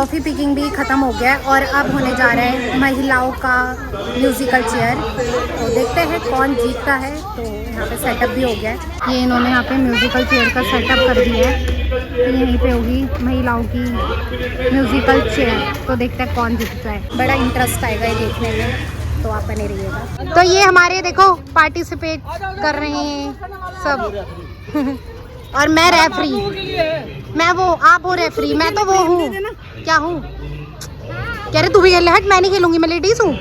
Toffee picking भी ख़त्म हो गया है और अब होने जा रहा है महिलाओं का म्यूज़िकल चेयर। तो देखते हैं कौन जीतता है। तो यहाँ पे सेटअप भी हो गया है, ये इन्होंने यहाँ पे म्यूज़िकल चेयर का सेटअप कर दिया है। तो यहीं पे होगी महिलाओं की म्यूज़िकल चेयर। तो देखते हैं कौन जीतता है, बड़ा इंटरेस्ट आएगा ये देखने में, तो आप बने रहिएगा। तो ये हमारे देखो पार्टिसिपेट कर रहे हैं सब और मैं रेफरी, मैं वो, आप हो रेफरी, मैं तो वो हूँ, क्या हूँ, कह रहे तू भी खेल, हट मैं नहीं खेलूंगी, मैं लेडीज हूँ।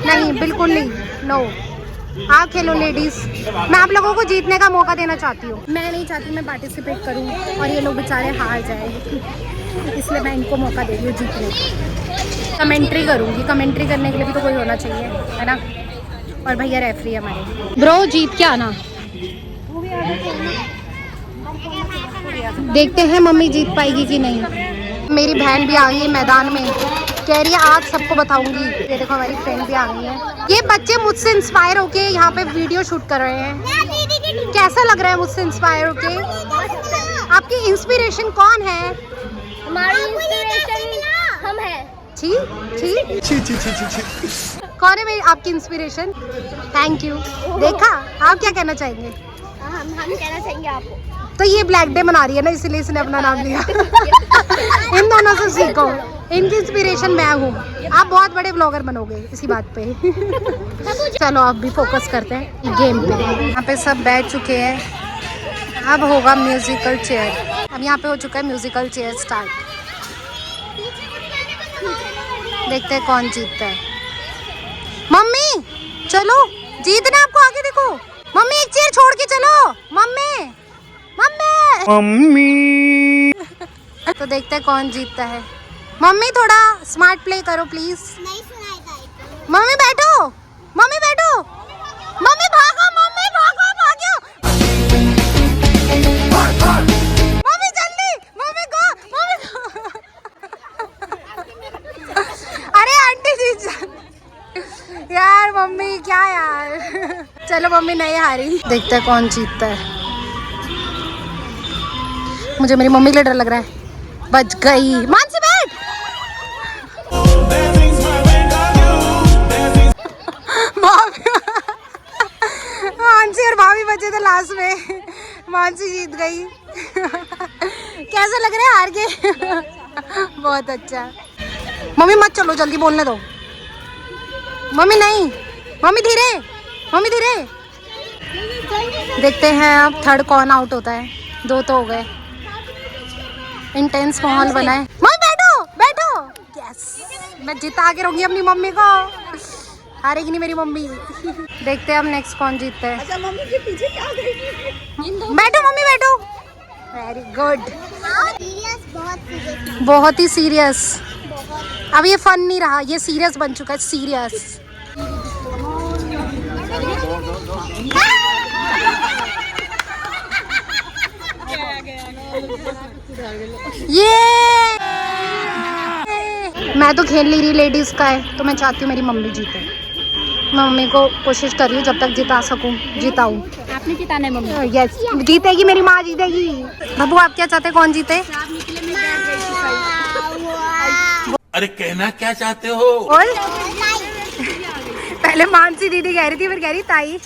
नहीं बिल्कुल नहीं, नो आप खेलो लेडीज। मैं आप लोगों को जीतने का मौका देना चाहती हूँ, मैं नहीं चाहती मैं पार्टिसिपेट करूँ और ये लोग बेचारे हार जाए, इसलिए मैं इनको मौका दे रही हूँ जीतने का। कमेंट्री करूँगी, कमेंट्री करने के लिए भी तो कोई होना चाहिए, है ना। और भैया रेफरी हमारे, ब्रो जीत के आना। देखते हैं मम्मी जीत पाएगी कि नहीं। मेरी बहन भी आ गई है मैदान में, कह रही है आज सबको बताऊंगी। ये देखो हमारी फ्रेंड भी आ गई है। ये बच्चे मुझसे इंस्पायर होके यहाँ पे वीडियो शूट कर रहे हैं। कैसा लग रहा है मुझसे इंस्पायर होके? आपकी इंस्पिरेशन कौन है? हमारी इंस्पिरेशन हम हैं। कौन है मेरी आपकी इंस्पिरेशन? Thank you. देखा, आप क्या कहना चाहेंगे? हम कहना चाहेंगे आपको, तो ये ब्लैक डे मना रही है ना, इसलिए इसने अपना नाम लिया। इन दोनों से सीखो, इनकी इंस्पिरेशन मैं हूँ। आप बहुत बड़े ब्लॉगर बनोगे इसी बात पे। चलो अब भी फोकस करते हैं गेम पे। यहाँ पे सब बैठ चुके हैं, अब होगा म्यूजिकल चेयर। अब यहाँ पे हो चुका है म्यूजिकल चेयर स्टार्ट। देखते हैं कौन जीतता है। मम्मी चलो, जीतना आपको, आगे देखो। मम्मी एक चेयर छोड़ के चलो, मम्मी मम्मी मम्मी। तो देखते हैं कौन जीतता है। मम्मी थोड़ा स्मार्ट प्ले करो प्लीज। नहीं सुनाएगा। मम्मी बैठो, मम्मी बैठो, मम्मी भागो, मम्मी भागो, भागो, मम्मी जल्दी, मम्मी गो, मम्मी गो। अरे आंटी जी यार, मम्मी क्या यार। चलो मम्मी नहीं हारी, देखते हैं कौन जीतता है। मुझे मेरी मम्मी के लिए डर लग रहा है। बच गई। मानसी बैठ। मानसी और भाभी बचे थे लास्ट में, मानसी जीत गई। कैसा लग रहा है हार के? बहुत अच्छा। मम्मी मत चलो, जल्दी बोलने दो। मम्मी नहीं, मम्मी धीरे, मम्मी धीरे। देखते हैं अब थर्ड कौन आउट होता है। दो तो हो गए। इंटेंस माहौल बना है। मम्मी बैठो, बैठो। यस, मैं जिता के रहूंगी अपनी मम्मी को, हारेगी नहीं मेरी मम्मी। देखते हैं अब नेक्स्ट कौन जीतता है। अच्छा, मम्मी के पीछे क्या बैठो मम्मी, बैठो। Very good. बहुत ही सीरियस। अब ये फन नहीं रहा, ये सीरियस बन चुका है, सीरियस। ये मैं तो खेल नहीं रही, लेडीज का है, तो मैं चाहती हूँ मेरी मम्मी जीते। मैं मम्मी को कोशिश कर रही हूँ जब तक जिता सकूँ जिताऊँ। आपने जिताना है मम्मी। यस, जीतेगी मेरी माँ, जीतेगी। बाबू आप क्या चाहते हैं, कौन जीते? अरे कहना क्या चाहते हो? और पहले मानसी दीदी कह रही थी, फिर कह रही ताई।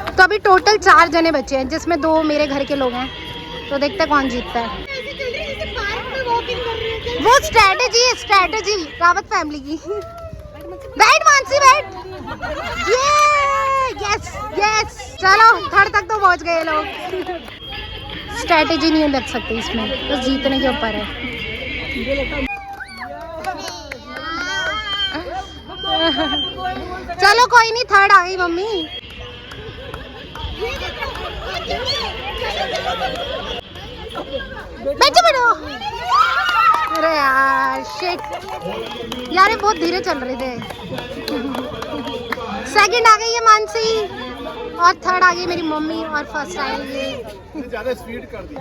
तो अभी टोटल 4 जने बचे हैं, जिसमें 2 मेरे घर के लोग हैं। तो देखते हैं कौन जीतता है। वो स्ट्रैटेजी है, स्ट्रैटेजी रावत फैमिली की। बैठ मानसी बैठ। ये यस यस, चलो थर्ड तक तो पहुंच गए लोग। स्ट्रैटेजी नहीं लग सकती इसमें, तो जीतने के ऊपर है। चलो कोई नहीं, थर्ड आ गई मम्मी। बैठो बैठो। अरे यार शिट यार, ये बहुत धीरे चल रहे थे। सेकंड आ गई है मानसी और थर्ड आ गई मेरी मम्मी और फर्स्ट आ गई ये। ज्यादा स्पीड कर दी।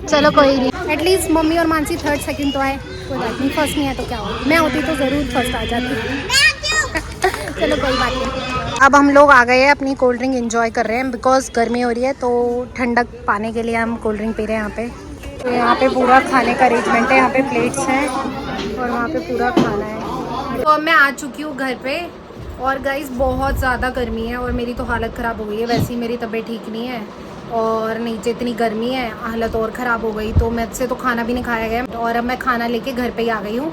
चलो कोई नहीं, एटलीस्ट मम्मी और मानसी थर्ड सेकंड तो आए, कोई बात नहीं। फर्स्ट नहीं है तो क्या हो, मैं होती तो ज़रूर फर्स्ट आ जाती। चलो कोई बात नहीं। अब हम लोग आ गए हैं, अपनी कोल्ड ड्रिंक एंजॉय कर रहे हैं बिकॉज गर्मी हो रही है, तो ठंडक पाने के लिए हम कोल्ड ड्रिंक पी रहे हैं यहाँ पे। तो यहाँ पे पूरा खाने का अरेंजमेंट है, यहाँ पे प्लेट्स हैं और वहाँ पे पूरा खाना है। तो अब मैं आ चुकी हूँ घर पे और गाइस बहुत ज़्यादा गर्मी है और मेरी तो हालत ख़राब हो गई है। वैसे ही मेरी तबीयत ठीक नहीं है और नीचे इतनी गर्मी है, हालत और ख़राब हो गई। तो मेरे से तो खाना भी नहीं खाया गया और अब मैं खाना लेके घर पे ही आ गई हूँ।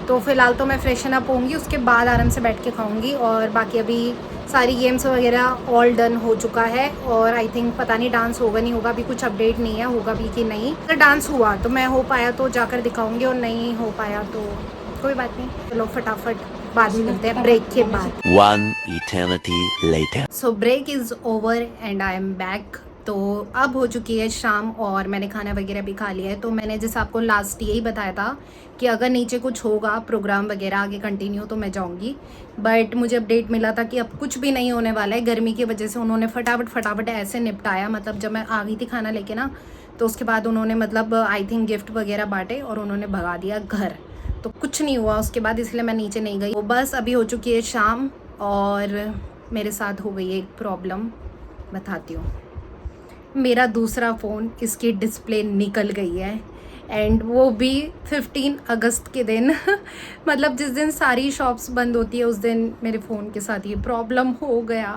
तो फ़िलहाल तो मैं फ्रेशन अप होंगी, उसके बाद आराम से बैठ के खाऊंगी। और बाकी अभी सारी गेम्स वगैरह ऑल डन हो चुका है और आई थिंक पता नहीं डांस होगा नहीं होगा, अभी कुछ अपडेट नहीं है होगा भी कि नहीं। अगर डांस हुआ तो मैं हो पाया तो जाकर दिखाऊंगी और नहीं हो पाया तो कोई बात नहीं। चलो फटाफट बाद में मिलते हैं ब्रेक के बाद। One eternity later. So break is over and I am back. तो अब हो चुकी है शाम और मैंने खाना वगैरह भी खा लिया है। तो मैंने जैसे आपको लास्ट यही बताया था कि अगर नीचे कुछ होगा प्रोग्राम वगैरह आगे कंटिन्यू तो मैं जाऊंगी, बट मुझे अपडेट मिला था कि अब कुछ भी नहीं होने वाला है। गर्मी की वजह से उन्होंने फटाफट ऐसे निपटाया, मतलब जब मैं आ गई थी खाना लेके ना तो उसके बाद उन्होंने मतलब आई थिंक गिफ्ट वगैरह बांटे और उन्होंने भगा दिया घर। तो कुछ नहीं हुआ उसके बाद, इसलिए मैं नीचे नहीं गई। वो बस अभी हो चुकी है शाम और मेरे साथ हो गई है एक प्रॉब्लम, बताती हूँ। मेरा दूसरा फ़ोन इसकी डिस्प्ले निकल गई है एंड वो भी 15 अगस्त के दिन मतलब जिस दिन सारी शॉप्स बंद होती है उस दिन मेरे फ़ोन के साथ ये प्रॉब्लम हो गया।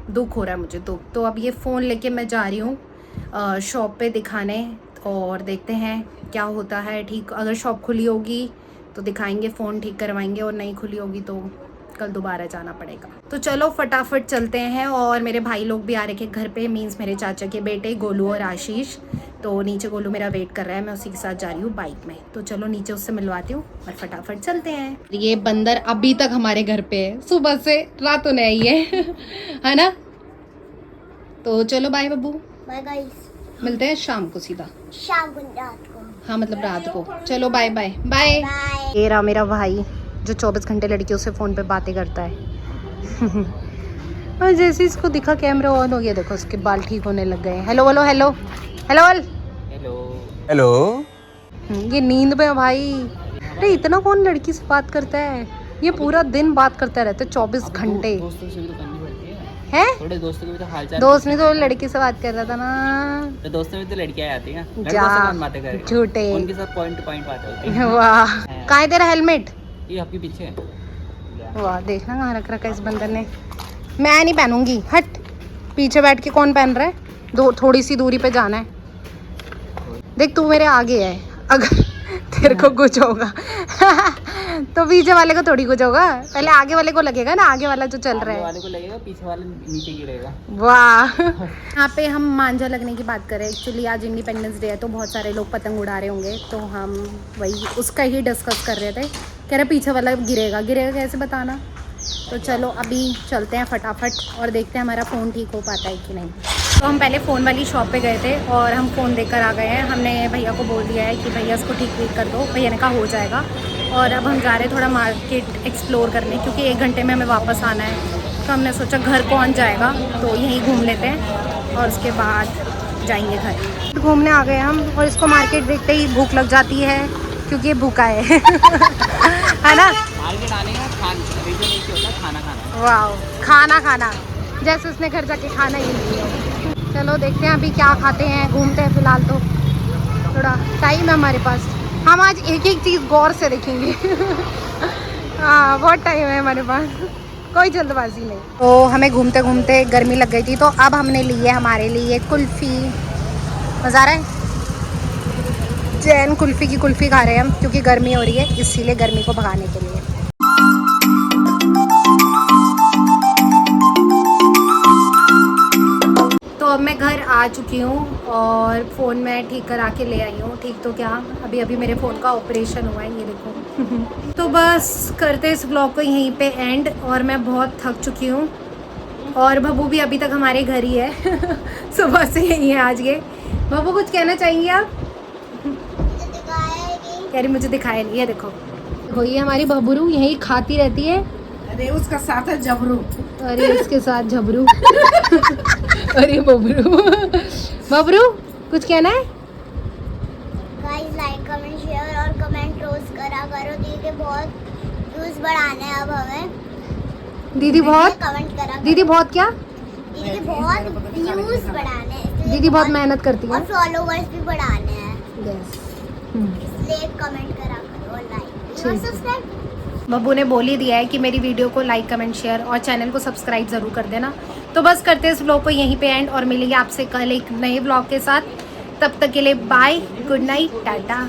दुख हो रहा है मुझे, दुख। तो अब ये फ़ोन लेके मैं जा रही हूँ शॉप पे दिखाने और देखते हैं क्या होता है। ठीक अगर शॉप खुली होगी तो दिखाएंगे, फ़ोन ठीक करवाएंगे और नहीं खुली होगी तो कल दोबारा जाना पड़ेगा। तो चलो फटाफट चलते हैं। और मेरे भाई लोग भी आ रहे थे घर पे, मीन्स मेरे चाचा के बेटे गोलू और आशीष। तो नीचे गोलू मेरा वेट कर रहा है, मैं उसी के साथ जा रही हूँ बाइक में। तो चलो नीचे उससे मिलवाती हूँ और फटाफट चलते हैं। ये बंदर अभी तक हमारे घर पे है, सुबह से रात होने आई है ना। तो चलो बाय बब्बू, बाय गाइस, मिलते हैं शाम को सीधा। शाम को रात को। हाँ मतलब रात को। चलो बाय बाय बाय। बाय। ये रहा मेरा भाई जो 24 घंटे लड़कियों से फ़ोन पे बातें करता है। और जैसे इसको दिखा कैमरा ऑन हो गया, देखो उसके बाल ठीक होने लग गए। Hello hello hello hello Hello. ये नींद में है भाई। अरे इतना कौन लड़की से बात करता है, ये पूरा दिन बात करता रहता है 24 घंटे। दोस्तों से भी तो करनी पड़ती है, है थोड़े दोस्तों के भी तो हालचाल। दोस्त ने तो लड़की से बात कर रहा था ना। तो दोस्तों में तो लड़कियां आती हैं, लड़कों जा, से कौन बातें करेगा? झूठे। उनके साथ पॉइंट टू पॉइंट बातें होती हैं। वाह, कहाँ है तेरा हेलमेट? ये आपके पीछे है। वाह देखना कहाँ रख रखा है इस बंदर ने। मैं नहीं पहनूंगी, हट। पीछे बैठ के कौन पहन रहा है, दो थोड़ी सी दूरी पे जाना है। देख तू मेरे आगे है, अगर तेरे को कुछ होगा तो पीछे वाले को थोड़ी कुछ होगा, पहले आगे वाले को लगेगा ना, आगे वाला जो चल रहा आगे है। वाले को लगेगा, पीछे वाले नीचे गिरेगा। वाह। यहाँ पे हम मांझा लगने की बात करें। एक्चुअली आज इंडिपेंडेंस डे है तो बहुत सारे लोग पतंग उड़ा रहे होंगे, तो हम वही उसका ही डिस्कस कर रहे थे। कह रहे पीछे वाला गिरेगा, गिरेगा कैसे बताना। तो चलो अभी चलते हैं फटाफट और देखते हैं हमारा फ़ोन ठीक हो पाता है कि नहीं। तो हम पहले फ़ोन वाली शॉप पे गए थे और हम फ़ोन देकर आ गए हैं। हमने भैया को बोल दिया है कि भैया इसको ठीक कर दो, भैया ने कहा हो जाएगा। और अब हम जा रहे हैं थोड़ा मार्केट एक्सप्लोर करने, क्योंकि 1 घंटे में हमें वापस आना है। तो हमने सोचा घर कौन जाएगा, तो यहीं घूम लेते हैं और उसके बाद जाएंगे घर। घूमने आ गए हम और इसको मार्केट देखते ही भूख लग जाती है क्योंकि ये भूखा है है ना। मार्केट आने का रीजन एक ही होता है, खाना खाना। वाह, खाना खाना, जैसे उसने घर जाके खाना ही नहीं है। चलो देखते हैं अभी क्या खाते हैं, घूमते हैं। फिलहाल तो थोड़ा टाइम है हमारे पास, हम आज एक एक चीज़ गौर से देखेंगे। हाँ बहुत टाइम है हमारे पास, कोई जल्दबाजी नहीं। तो हमें घूमते घूमते गर्मी लग गई थी, तो अब हमने ली है हमारे लिए कुल्फ़ी। मज़ा आ रहा है, जैन कुल्फ़ी की कुल्फ़ी खा रहे हैं हम, क्योंकि गर्मी हो रही है इसीलिए, गर्मी को भगाने के लिए। तो अब मैं घर आ चुकी हूँ और फ़ोन मैं ठीक करा के ले आई हूँ। ठीक तो क्या, अभी अभी मेरे फ़ोन का ऑपरेशन हुआ है, ये देखो। तो बस करते इस ब्लॉग को यहीं पे एंड, और मैं बहुत थक चुकी हूँ और बब्बू भी अभी तक हमारे घर ही है। सुबह से यहीं है आज ये। बब्बू कुछ कहना चाहेंगे आप? कह रही मुझे दिखाया नहीं है, देखो ये हमारी बबरू यहीं खाती रहती है। अरे उसका साथ है जबरू। अरे इसके साथ झबरू। अरे बबरू, बबरू कुछ कहना है? गाइस लाइक कमेंट शेयर और कमेंट रोज करा करो, दीदी बहुत व्यूज बढ़ाने हैं अब हमें। दीदी बहुत कमेंट करा, दीदी बहुत क्या, दीदी बहुत व्यूज बढ़ाने हैं, दीदी बहुत मेहनत करती है और फॉलोवर्स भी बढ़ाने हैं। यस इसलिए कमेंट करा करो और लाइक और सब्सक्राइब। बब्बू ने बोल ही दिया है कि मेरी वीडियो को लाइक कमेंट शेयर और चैनल को सब्सक्राइब ज़रूर कर देना। तो बस करते हैं इस व्लॉग को यहीं पे एंड और मिलेंगे आपसे कल एक नए व्लॉग के साथ। तब तक के लिए बाय, गुड नाइट, टाटा।